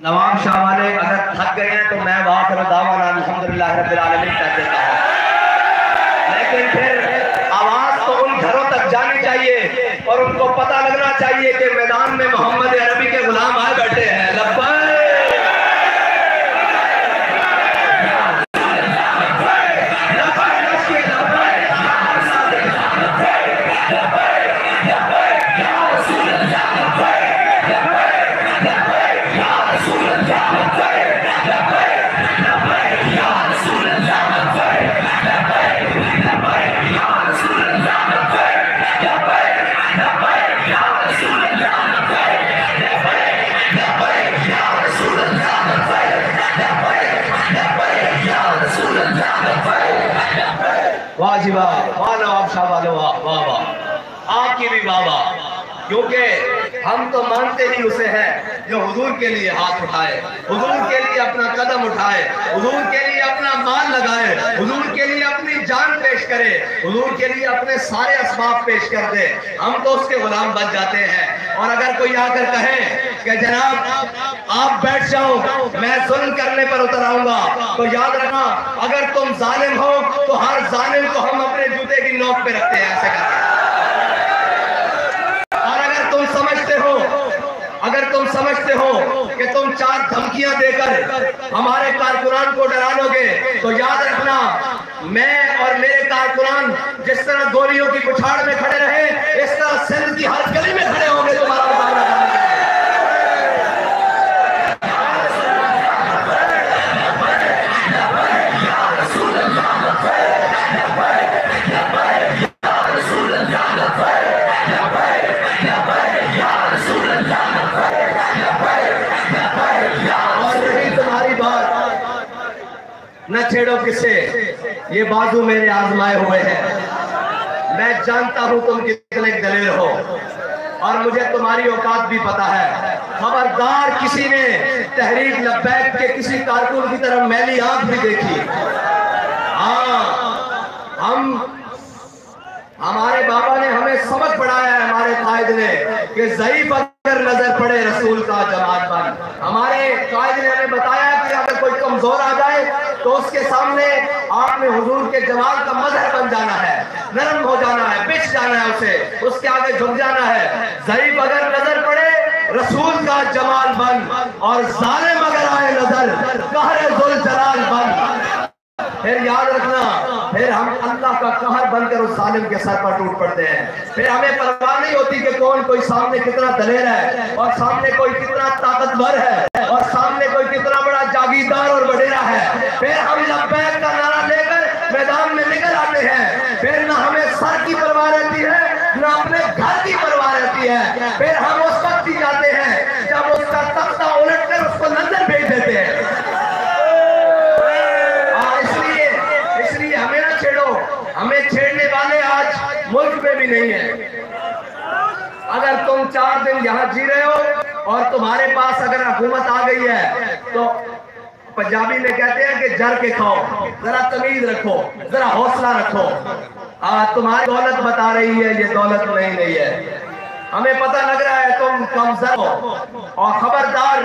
نواب شاہ والے اگر تھک گئے ہیں تو میں وآخر دعوانا الحمدللہ رب العالمین کہہ دیتا ہوں، لیکن پھر آواز تو ان گھروں تک جانی چاہیے اور ان کو پتہ لگنا چاہیے کہ میدان میں محمد عربی کے غلام آئے بیٹھے ہیں۔ لبیک واہ جی واہ، واہ نواب شاہ والو، واہ واہ واہ، آپ کی بھی واہ واہ، کیونکہ ہم تو مانتے ہی اسے ہیں جو حضور کے لیے ہاتھ اٹھائے، حضور کے لیے اپنا قدم اٹھائے، حضور کے لیے اپنا مال لگائے، حضور کے لیے اپنی جان پیش کرے، حضور کے لیے اپنے سارے اسباب پیش کر دے، ہم تو اس کے غلام بن جاتے ہیں۔ اور اگر کوئی آ کر کہے کہ جناب آپ بیٹھ جاؤ میں ظلم کرنے پر اتر آؤں گا، تو یاد رکھنا اگر تم ظالم ہو تو ہر ظالم کو ہم اپنے جوتے کی نوک پہ رکھتے ہیں، ایسے کرتے ہیں۔ اور اگر تم سمجھتے ہو کہ تم چار دھمکیاں دے کر ہمارے کارکنان کو ڈرانو گے، تو یاد رکھنا میں اور میرے کارکنان جس طرح گولیوں کی بچھاڑ میں کھڑے رہے، اس طرح سندھ کی ہر گلی میں کھڑے ہوں گے تمہارا مقابلہ کرنے کے لیے۔ نہ چھیڑو کسے، یہ بازو میرے آزمائے ہوئے ہیں، میں جانتا ہوں تم کتنے دلیر ہو اور مجھے تمہاری اوقات بھی پتا ہے۔ خبردار کسی نے تحریک لبیک کے کسی کارکن کی طرف میلی آنکھ بھی دیکھی۔ ہاں ہمارے بابا نے ہمیں سبق پڑھایا ہے، ہمارے قائد نے، کہ ضعیف اگر نظر پڑے رسول کا جماعت بن۔ ہمارے قائد نے ہمیں بتایا کہ اگر کوئی کمزور آ جائے تو اس کے سامنے آپ نے حضور کے جمال کا مظہر بن جانا ہے، نرم ہو جانا ہے، بچ جانا ہے، اسے اس کے آگے جھک جانا ہے۔ ضعیف اگر نظر پڑے رسول کا جمال بن، اور ظالم اگر آئے نظر قہر ذوالجلال بن۔ پھر یاد رکھنا، پھر ہم اللہ کا قہر بن کر اس ظالم کے سر پر ٹوٹ پڑتے ہیں۔ پھر ہمیں پرواہ نہیں ہوتی کہ کوئی سامنے کتنا دلیر ہے، اور سامنے کوئی کتنا طاقتور ہے، اور سامنے کوئی کتنا بڑا جاگیردار اور وڈیرا ہے۔ پھر ہم لبیک کا نعرہ لے کر میدان میں نکل آتے ہیں۔ پھر نہ ہمیں سر کی پرواہ رہتی ہے، نہ اپنے گھر کی پرواہ رہتی ہے۔ پھر ہم اس وقت ہی جاتے ہیں جب اس کا تختہ الٹ کر اس کو لندن بھیج دیتے ہیں۔ ہمیں چھیڑنے والے آج ملک میں بھی نہیں ہیں۔ اگر تم 4 دن یہاں جی رہے ہو اور تمہارے پاس اگر حکومت آ گئی ہے تو پنجابی میں کہتے ہیں کہ جر کے کھاؤ، ذرا تمیز رکھو، ذرا حوصلہ رکھو۔ تمہاری دولت بتا رہی ہے یہ دولت نہیں ہے، ہمیں پتہ لگ رہا ہے تم کمزور ہو۔ اور خبردار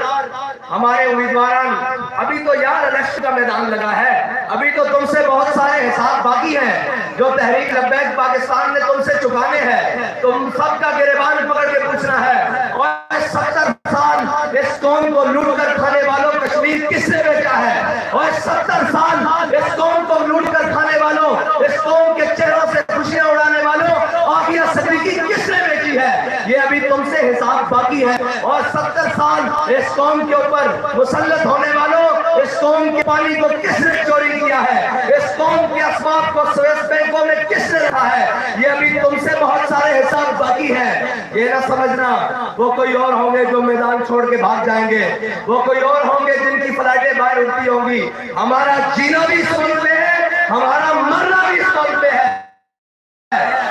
ہمارے امیدواران، ابھی تو یار الیکشن کا میدان لگا ہے، ابھی تو تم سے بہت سارے حساب باقی ہیں جو تحریک لبیک پاکستان نے تم سے چکانے ہیں۔ تم سب کا گریبان پکڑ کے پوچھنا ہے، اور 70 سال اس قوم کو لوٹ کر کھانے والوں کشمیر کس نے بیچا ہے؟ اور 70 سال اس قوم کو لوٹ کر کھانے والوں، اس قوم کے چہروں سے خوشیاں اڑانے والوں عافیہ صدیقی کس نے بیچی ہے؟ یہ ابھی تم سے حساب باقی ہے۔ اور 70 سال اس قوم کے اوپر مسلط ہونے والوں، اس قوم کے پانی کو کس نے چوری کیا ہے؟ اس قوم کے اسباب کو سویس بینکوں میں کس نے رکھا ہے؟ یہ ابھی تم سے بہت سارے حساب باقی ہیں۔ یہ نہ سمجھنا وہ کوئی اور ہوں گے جو میدان چھوڑ کے بھاگ جائیں گے، وہ کوئی اور ہوں گے جن کی فلائٹیں باہر اڑتی ہوں گی۔ ہمارا جینا بھی اس ملک میں ہے، ہمارا مرنا بھی اس ملک میں ہے،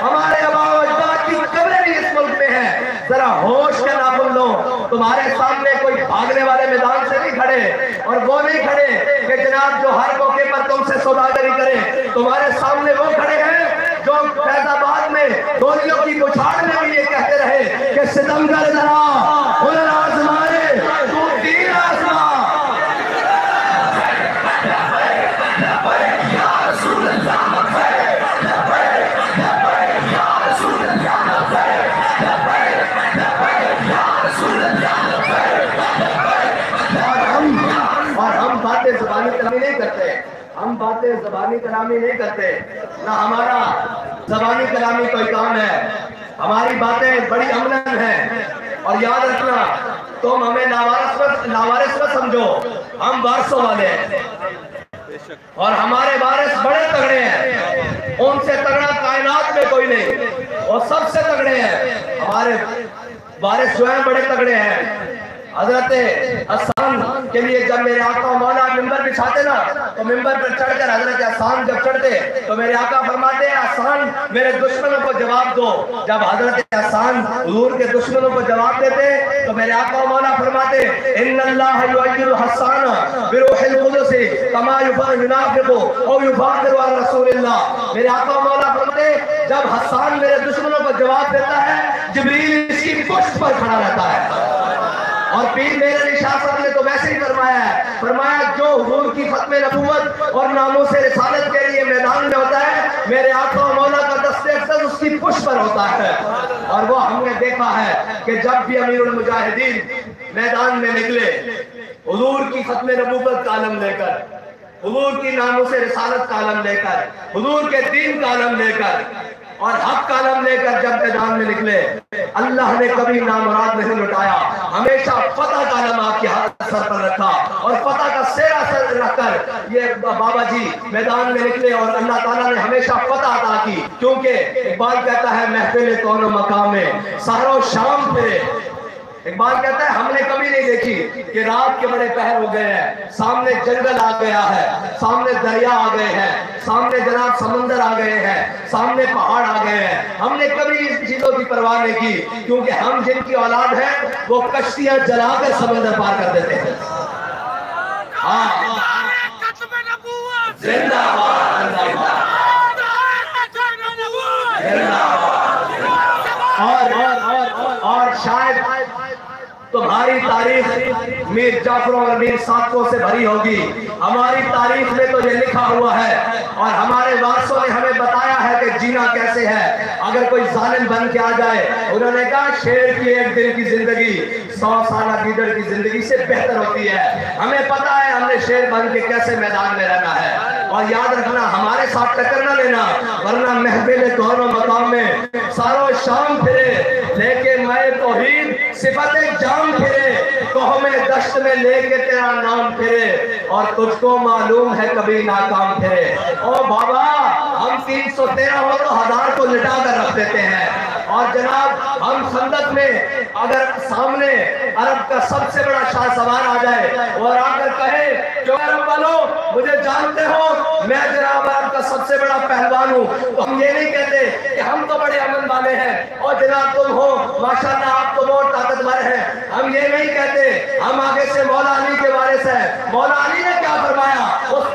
ہمارے آباء و اجداد کی قبریں بھی اس ملک میں ہیں۔ ذرا ہوش کے ناخن لو، تمہارے سامنے کوئی بھاگنے والے میدان سے نہیں کھڑے، اور وہ نہیں کھڑے کہ جناب جو ہر موقع پر تم سے سوداگری کرے۔ تمہارے سامنے وہ کھڑے ہیں جو فیض آباد میں گولیوں کی بچھاڑ میں بھی یہ کہتے رہے کہ ستمگر ذرا ہنر آزمائے تو تیر آزما۔ कलामी नहीं करते, हम बातें ज़बानी कलामी नहीं करते, ना हमारा ज़बानी कलामी कोई काम है, हमारी बातें बड़ी अमलन हैं। और याद रखना, तुम हमें लावारिस मत समझो, हम वारसों वाले हैं और हमारे वारिस बड़े तगड़े हैं, उनसे तगड़ा कायनात में कोई नहीं, और सबसे तगड़े हैं हमारे वारिस जो हैं, बड़े तगड़े हैं। हजरत हसन के लिए जब मेरे आका मौला मिंबर बिछाते ना, तो मिंबर पर चढ़कर हजरत हसन जब चढ़ते तो मेरे आका फरमाते हैं, हसन मेरे दुश्मनों को जवाब दो। जब हजरत हसन हुजूर के दुश्मनों को जवाब देते तो मेरे आका मौला फरमाते, इन्नल्लाह युअय्यिदु हसन बिरूहिल कुदस कमा युनाफिकु औ युफाखिरु अन रसूलिल्लाह। मेरे आका मौला फरमाते, जब हसन मेरे दुश्मनों को जवाब देता है, जिब्रील इसकी पुष्ट पर खड़ा रहता है। और पीर मेरे निशात ने तो वैसे ही फरमाया जो हुजूर की खत्म नबूवत और नामूसे रिसालत के लिए मैदान में होता है, मेरे आका मौला का दस्ते अफजल उसकी पुष्ट पर होता है। और वो हमने देखा है कि जब भी अमीरुल मुजाहिदीन मैदान में निकले, हुजूर की खत्म नबूवत का आलम लेकर, हुजूर की नामूसे रिसालत का आलम लेकर, हुजूर के दीन का आलम लेकर और हक का आलम लेकर जब मैदान में निकले, अल्लाह ने कभी नामुराद नहीं लुटाया, हमेशा फतह का आलम आपके सर पर रखा और फतह का सेरा सर रखकर ये बाबा जी मैदान में निकले और अल्लाह ताला ने हमेशा फतह अता की। क्योंकि इकबाल कहता है, महफिल कौनो मकाम में सारो शाम फिरे। इकबाल कहता है, हमने कभी नहीं देखी कि रात के बड़े पहर हो गए हैं, सामने जंगल आ गया है, सामने दरिया आ गए हैं, सामने जनाब समंदर आ गए हैं, सामने पहाड़ आ गए हैं। हमने कभी इन चीजों की परवाह नहीं की, क्योंकि हम जिनकी औलाद है वो कश्तियां जलाकर समंदर पार कर देते हैं। और शायद तुम्हारी तारीख मीर जाफरों और मीर सादकों से भरी होगी, हमारी तारीख में तो ये लिखा हुआ है और हमारे वारसों ने हमें बताया है कि जीना कैसे है। अगर कोई जालिम बन के आ जाए, उन्होंने कहा शेर की एक दिन की जिंदगी 100 साल गीदड़ की जिंदगी से बेहतर होती है। हमें पता है हमने शेर बन के कैसे मैदान में रहना है। और याद रखना, हमारे साथ टक्कर न लेना, वरना महफिल दोनों मकाम में सारो शाम फिरे, लेके मैं तौहीद सिफत जाम फिरे, कौमे दश्त में लेके तेरा नाम फिरे, और तुझको मालूम है कभी नाकाम फिरे। ओ बाबा, हम 313 हो तो 1000 को लिटा कर रख देते हैं। और जनाब, हम खंदक में अगर सामने अरब का सबसे बड़ा शाह सवार आ जाए और आकर कहे, जो अरब वालों मुझे जानते हो, मैं जनाब अरब का सबसे बड़ा पहलवान हूँ, तो हम ये नहीं कहते कि हम तो बड़े अमन वाले हैं और जनाब तुम हो माशाल्लाह आप तो बहुत ताकतवर हैं। हम ये नहीं कहते, हम आगे से मौला अली के वारिस हैं। मौला अली ने क्या फरमाया उस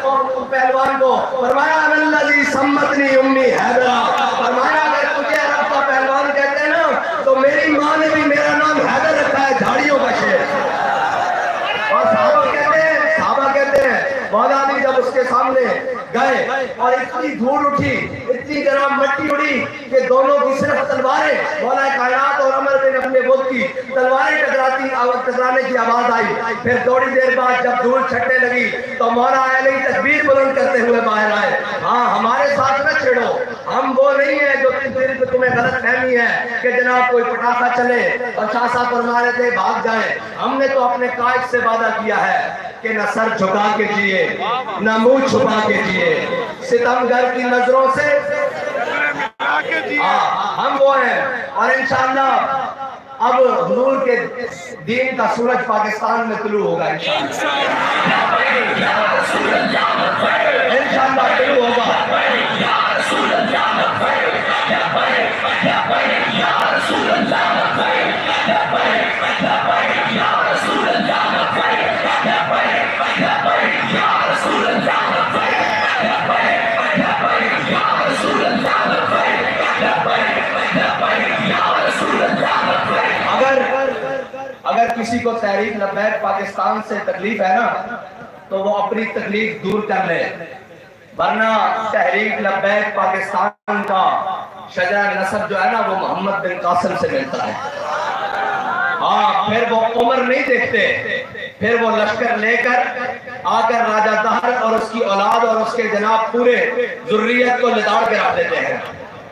पहलवान को? फरमाया अल्लाजी सम्मतनी उम्मी हैदरा। फरमाया अगर तुझे अरब का पहलवान कहते हैं ना, तो मेरी माँ ने भी मेरा नाम हैदर रखा है, झाड़ियों का शेर। और साहबा कहते हैं मौला अली जब उसके सामने गए और इतनी धूल उठी, इतनी जनाब मट्टी उड़ी कि दोनों की सिर्फ तलवारें, मौला कायनात और अमर बिन अपने बुत की तलवारें टकराने की आवाज आई। फिर थोड़ी देर बाद जब धूल छटने लगी तो मौला अली तकबीर बुलंद करते हुए बाहर आए। हाँ, हमारे साथ न छेड़ो, हम वो नहीं है जो दिल पे तुम्हें गलत फहमी है कि जनाब कोई पटाखा चले और शाह साहब फरमा रहे थे भाग जाए। हमने तो अपने कायद से वादा किया है कि न सर झुका के जिए, न मुंह छुपा के जिए, सितमगर की नजरों से हम वो हैं। और इंशाअल्लाह अब हुजूर के दीन का सूरज पाकिस्तान में तुलू होगा, इंशाअल्लाह तुलू होगा। अगर किसी को तहरीक लब्बैक पाकिस्तान से तकलीफ है ना, तो वो अपनी तकलीफ दूर कर ले, वरना तहरीक लब्बैक पाकिस्तान का शजरा नसब जो है ना, वो मोहम्मद बिन कासिम से मिलता है। हाँ, फिर वो उम्र नहीं देखते, फिर वो लश्कर लेकर आकर राजा दहर और उसकी औलाद और उसके जनाब पूरे ज़ुर्रियत को लिताड़ के रख देते हैं।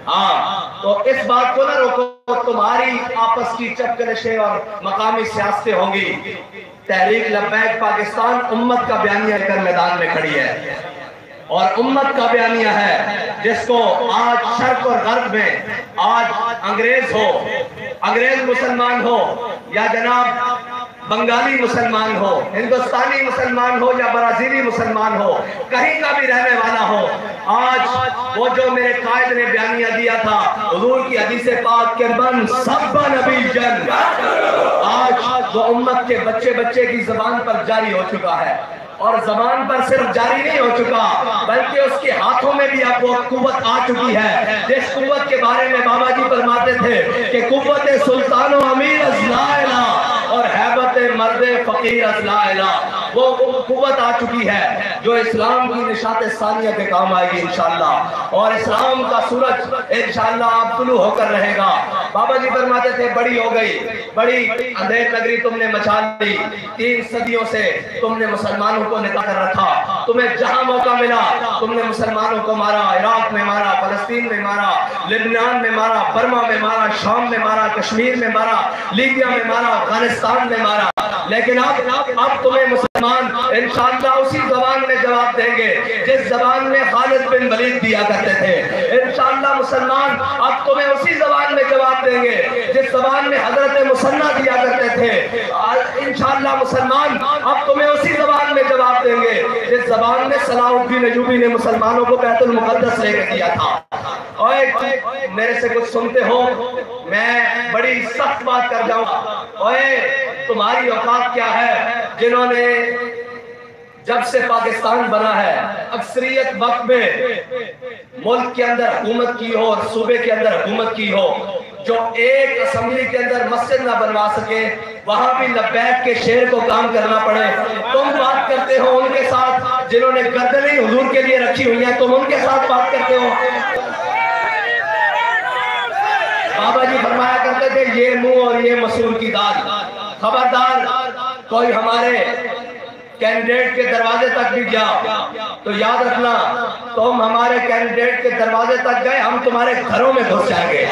हाँ, तो इस बात को ना रोको, तुम्हारी आपस की चपकलशें और मकामी सियासतें होंगी। तहरीक लब्बैक पाकिस्तान उम्मत का बयानिया कर मैदान में खड़ी है, और उम्मत का बयानिया है जिसको आज शर्क और गर्ब में, आज अंग्रेज हो, अंग्रेज मुसलमान हो या जनाब बंगाली मुसलमान हो, हिंदुस्तानी मुसलमान हो या ब्राजीली मुसलमान हो, कहीं का भी रहने वाला हो, आज वो जो मेरे कायद ने बयानिया दिया था हुजूर की हदीस पाक के मन सब्बा नबी जन, आज वो उम्मत के बच्चे बच्चे की ज़बान पर जारी हो चुका है। और ज़बान पर सिर्फ जारी नहीं हो चुका, बल्कि उसके हाथों में भी अब वो कुव्वत आ चुकी है, जिस कुव्वत के बारे में बाबा जी फरमाते थे कि कुव्वत सुल्तान अमीर अज़लाइला और हैबत मर्दे फकीर अज़लाइला, वो कुव्वत आ चुकी है जो इस्लाम की निशात सानिया के काम आएगी इंशाअल्लाह, और इस्लाम का सूरज इंशाअल्लाह अब तुलू होकर रहेगा। बाबा जी फरमाते थे बड़ी हो गई, बड़ी अंधेर नगरी तुमने मचा ली, 3 सदियों से तुमने मुसलमानों को निकाल कर रखा, तुम्हें जहां मौका मिला तुमने मुसलमानों को मारा, इराक में मारा, फलस्तीन में मारा, लिबनान में मारा, बर्मा में मारा, शाम में मारा, कश्मीर में मारा, लीबिया में मारा, अफगानिस्तान में मारा, लेकिन अब तुम्हें मुसलमान इंशाअल्लाह उसी ज़बान में जवाब देंगे जिस ज़बान में खालिद बिन वलीद दिया करते थे। इंशाअल्लाह मुसलमान अब तुम्हें उसी ज़बान में जवाब देंगे जिस ज़बान में हजरत मुसन्ना दिया करते थे। इंशाअल्लाह मुसलमान अब तुम्हें उसी ज़बान में जवाब देंगे जिस ज़बान में सलाहुद्दीन अय्यूबी ने मुसलमानों को बैतुल मुक़द्दस लेकर दिया था। और मेरे से कुछ सुनते हो, मैं बड़ी सख्त बात कर जाऊंगा। ओए तुम्हारी औकात क्या है जिन्होंने जब से पाकिस्तान बना है अक्सरियत वक्त में मुल्क के अंदर हुकूमत की हो और सूबे के अंदर हुकूमत की हो, जो एक असेंबली के अंदर मस्जिद ना बनवा सके, वहां भी लब्बैक के शेर को काम करना पड़े। तुम बात करते हो उनके साथ जिन्होंने गर्दनें हुजूर के लिए रखी हुई हैं, तुम उनके साथ बात करते हो। बाबा जी फरमाया करते थे ये मुंह और ये मसूर की दाल, खबरदार कोई हमारे कैंडिडेट के दरवाजे तक भी गया तो याद रखना, तुम हमारे कैंडिडेट के दरवाजे तक गए, हम तुम्हारे घरों में घुस जाएंगे।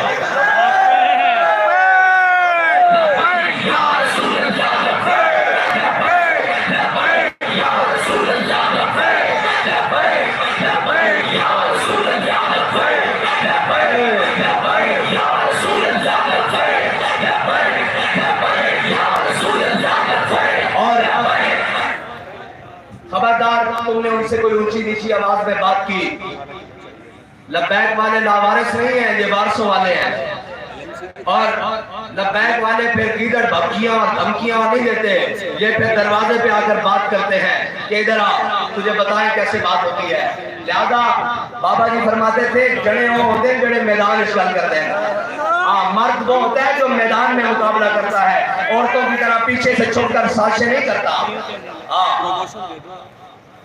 खबरदार तुमने उनसे कोई ऊंची नीची आवाज में बात की। लब्बैक वाले लावारिस नहीं है, ये वारसों वाले हैं। और लब्बैक वाले फिर गीदड़ भपकियां और धमकियां नहीं देते, ये फिर दरवाजे पे आकर बात करते हैं कि इधर आ, तुझे बताएं कैसे बात होती है। लिहाजा बाबा जी फरमाते थे जड़े वो होते हैं जड़े मैदान इश्काल करते हैं। मर्द वो होता है जो मैदान में मुकाबला करता है, औरतों की तरह पीछे से छुपकर साजिशें नहीं करता।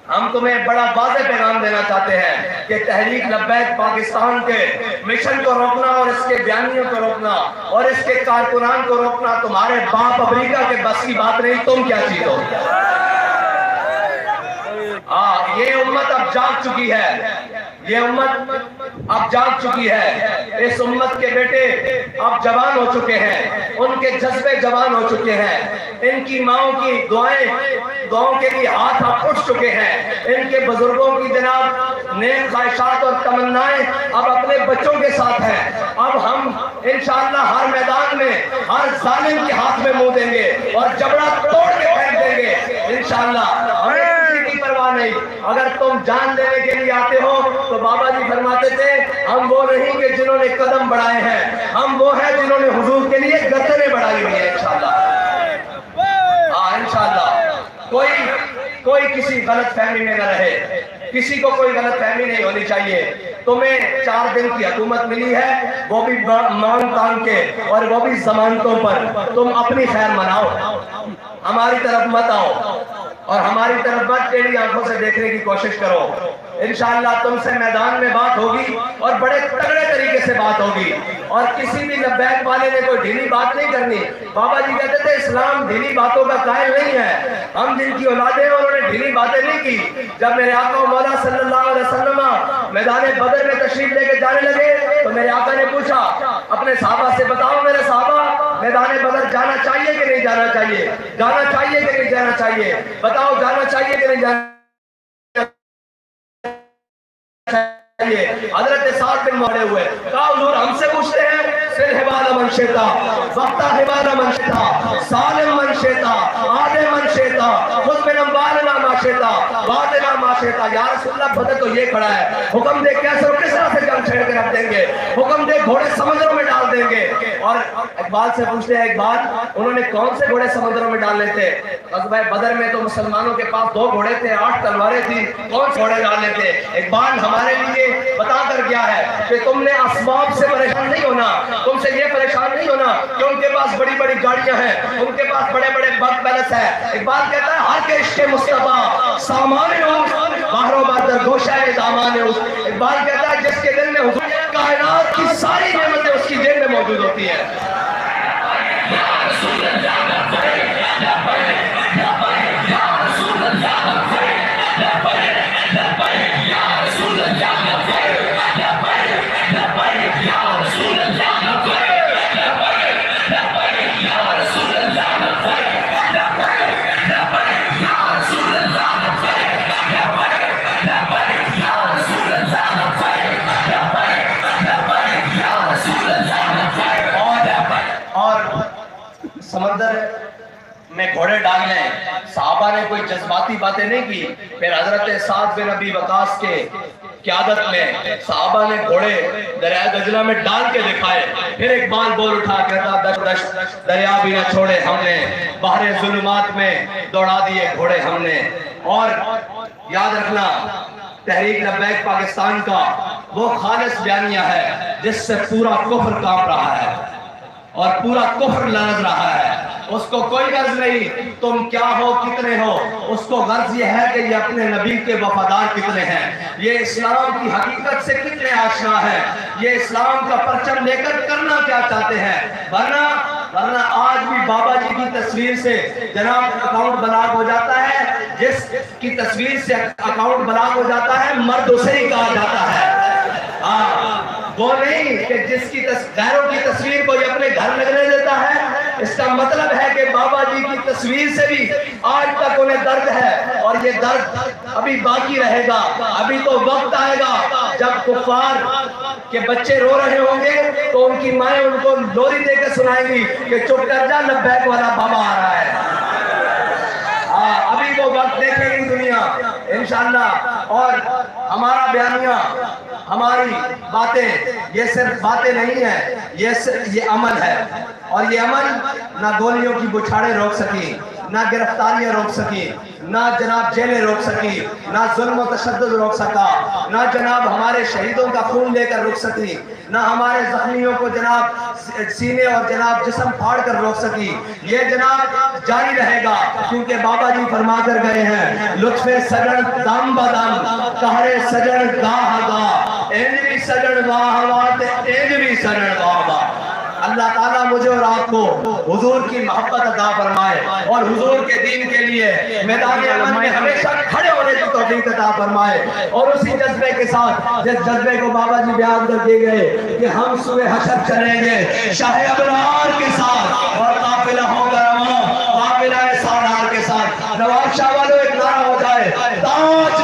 हम तुम्हें बड़ा वाज़ेह पैगाम देना चाहते हैं कि तहरीक लब्बैक पाकिस्तान के मिशन को रोकना और इसके बयानियों को रोकना और इसके कारकुनान को रोकना तुम्हारे बाप अमेरिका के बस की बात नहीं। तुम क्या चीज हो? ये उम्मत अब जाग चुकी है, ये उम्मत अब जाग चुकी है। इस उम्मत के बेटे अब जवान हो चुके हैं, उनके जज्बे जवान हो चुके हैं, इनकी माओं की दुआओं के लिए हाथ अब उठ चुके हैं। इनके बुजुर्गों की जनाब नेक ख्वाहिशात और तमन्नाएं अब अपने बच्चों के साथ हैं। अब हम इंशाअल्लाह हर मैदान में हर जालिम के हाथ में मुंह देंगे और जबड़ा तोड़ के फेंक देंगे इंशाअल्लाह। हमें किसी की परवाह नहीं। अगर तुम जान लेने के लिए आते हो तो बाबा जी फरमाते थे हम वो नहीं कि जिन्होंने कदम बढ़ाए हैं, हम वो हैं जिन्होंने हुजूर के लिए गर्दनें बढ़ाई हुई है इंशाअल्लाह। इंशाअल्लाह कोई किसी गलत फहमी में न रहे, किसी को कोई गलत फहमी नहीं होनी चाहिए। तुम्हें 4 दिन की हुकूमत मिली है, वो भी मान तान के और वो भी जमानतों पर। तुम अपनी खैर मनाओ, हमारी तरफ मत आओ और हमारी तरफ मत टेढ़ी आंखों से देखने की कोशिश करो। इंशाअल्लाह तुमसे मैदान में बात होगी और बड़े तगड़े तरीके से बात होगी। اور کسی بھی لبیک والے نے کوئی ڈھیلی بات نہیں کرنی. بابا جی کہتے تھے اسلام ڈھیلی باتوں کا قائل نہیں ہے. ہم جن کی اولادیں ہیں انہوں نے ڈھیلی باتیں نہیں کی. جب میرے آقا و مولا صلی اللہ علیہ وسلم میدان بدر میں تشریف لے کے جانے لگے تو میرے آقا نے پوچھا اپنے صحابہ سے, بتاؤ میرے صحابہ میدان بدر جانا چاہیے کہ نہیں جانا چاہیے, جانا چاہیے کہ نہیں جانا چاہیے, بتاؤ جانا چاہیے کہ نہیں جانا چاہیے. حضرت سعد بن موڑے ہوئے, کہا حضور ہم سے پوچھتے ہیں سر حبال من شیطا وقتا حبال من شیطا سالم من شیطا آدم من شیطا خود من امبالنا ما شیطا وادنا ما شیطا. یا رسول اللہ بدر تو یہ کھڑا ہے, حکم دے کیسے اور کس طرح سے جنگ چھیڑ کے رکھ دیں گے, حکم دے گھوڑے سمندروں میں ڈال دیں گے. اور اقبال سے پوچھتے ہیں اقبال انہوں نے کون سے گھوڑے سمندروں میں ڈالنے تھے؟ غزوہ بدر میں تو مسلمانوں کے پاس 2 گھوڑے تھے, 8 تلواریں تھیں, کون سے گھوڑے ڈالنے تھے؟ اقبال ہمارے لیے بتا کر گیا ہے کہ تم نے اسباب سے پریشان نہیں ہونا, تم سے یہ پریشان نہیں ہونا کہ ان کے پاس بڑی بڑی گاڑیاں ہیں, ان کے پاس بڑے بڑے بنک پیلس ہے. اقبال کہتا ہے ہر کے عشق مصطفیٰ سامان ہوں باہر و بادر گوشہ دامان ہوں. اقبال کہتا ہے جس کے دل میں حضور کائنات کی ساری نعمتیں اس کی دل میں موجود ہوتی ہیں. سمندر میں گھوڑے ڈالنے, صحابہ نے کوئی جذباتی باتیں نہیں کی. پھر حضرت سعد بن ابی وقاص کے قیادت میں صحابہ نے گھوڑے دریائے دجلہ میں ڈال کے دکھائے. پھر اقبال بول اٹھا کہتا دشت دریا بھی نہ چھوڑے ہم نے, بحر ظلمات میں دوڑا دیے گھوڑے ہم نے. اور یاد رکھنا تحریک لبیک پاکستان کا وہ خالص بیانیہ ہے جس سے پورا کفر کام رہا ہے اور پورا کفر لرز رہا ہے. اس کو کوئی غرض نہیں تم کیا ہو کتنے ہو, اس کو غرض یہ ہے کہ یہ اپنے نبی کے وفادار کتنے ہیں, یہ اسلام کی حقیقت سے کتنے آشنا ہیں, یہ اسلام کا پرچم لے کر کرنا کیا چاہتے ہیں. ورنہ آج بھی بابا جی کی تصویر سے جناب اکاؤنٹ بلاک ہو جاتا ہے, جس کی تصویر سے اکاؤنٹ بلاک ہو جاتا ہے مرد اسے ہی کہا جاتا ہے. وہ نہیں کہ جس کی غیروں کی تصویر کوئی اپنے گھر لگنے دیتا ہے. اس کا مطلب ہے کہ بابا جی کی تصویر سے بھی آج تک انہیں درد ہے, اور یہ درد ابھی باقی رہے گا. ابھی تو وقت آئے گا جب کفار کے بچے رو رہے ہوں گے تو ان کی مائیں ان کو لوری دے کے سنائیں گی کہ چپ کر جا لبیک والا بابا آ رہا ہے. ابھی وہ وقت دیکھے گی دنیا انشاءاللہ. اور ہمارا بیانیہ, ہماری باتیں یہ صرف باتیں نہیں ہیں, یہ عمل ہے. اور یہ عمل نہ گولیوں کی بچھاڑیں روک سکی, نہ گرفتاریاں روک سکی, نہ جناب جیلیں روک سکی, نہ ظلم و تشدد روک سکا, نہ جناب ہمارے شہیدوں کا خون لے کر روک سکی, نہ ہمارے زخمیوں کو جناب سینے اور جناب جسم پھاڑ کر روک سکی. یہ جناب جاری رہے گا کیونکہ بابا جی فرما کر گئے ہیں لطف سجن دم بدم کہرے سجن گاہ گاہ اینج بھی سجن واہ واہ اینج بھی سجن واہ واہ. اللہ تعالیٰ مجھے اور آپ کو حضور کی محبت عطا فرمائے اور حضور کے دین کے لیے میدان عمل میں ہمیشہ کھڑے ہونے کی توفیق عطا فرمائے. اور اسی جذبے کے ساتھ جس جذبے کو بابا جی بیان کر دیے گئے کہ ہم سوئے حشر چلیں گے شاہ ابرار کے ساتھ اور قافلہ ہوگا رواں قافلہ سالار کے ساتھ. نواب شاہ والوں ایک نعرہ ہو جائے تاج